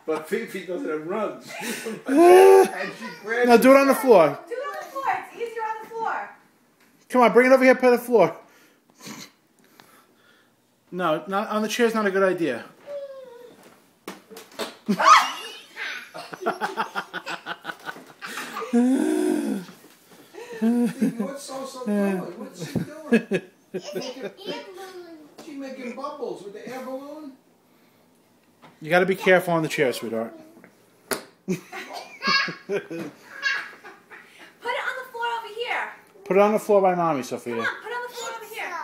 But Fifi doesn't have rugs. And she grabs No, do it on the floor. Do it on the floor. It's easier on the floor. Come on, bring it over here, put it on the floor. No, not on the chair's not a good idea. What's so doing? What's she doing? She's making bubbles with the air balloon. You got to be careful on the chair, sweetheart. Put it on the floor over here. Put it on the floor by mommy, Sophia. Come on, put it on the floor over here.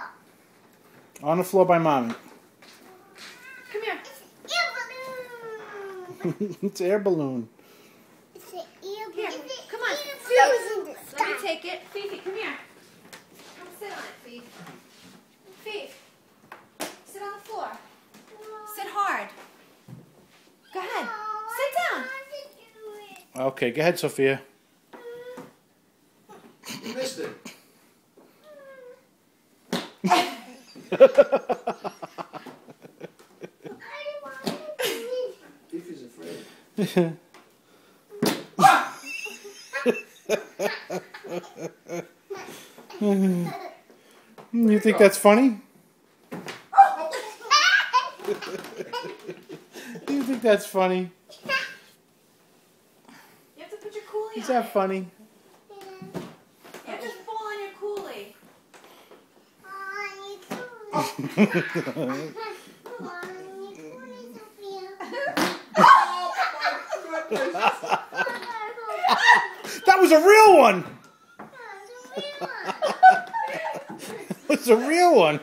On the floor by mommy. Come here. It's air balloon. It's an ear Here, balloon. come on. Frozen in the Let me sky. take it. Fifi, come here. Come sit on it, Fifi. Fifi, sit on the floor. Sit hard. Go ahead. Sit down. Okay, go ahead, Sophia. You missed it. Fifi's afraid. You think that's funny? You think that's funny? You have to put your coolie Is on that it. funny? You have to fall on your coolie. That was a real one! It was a real one.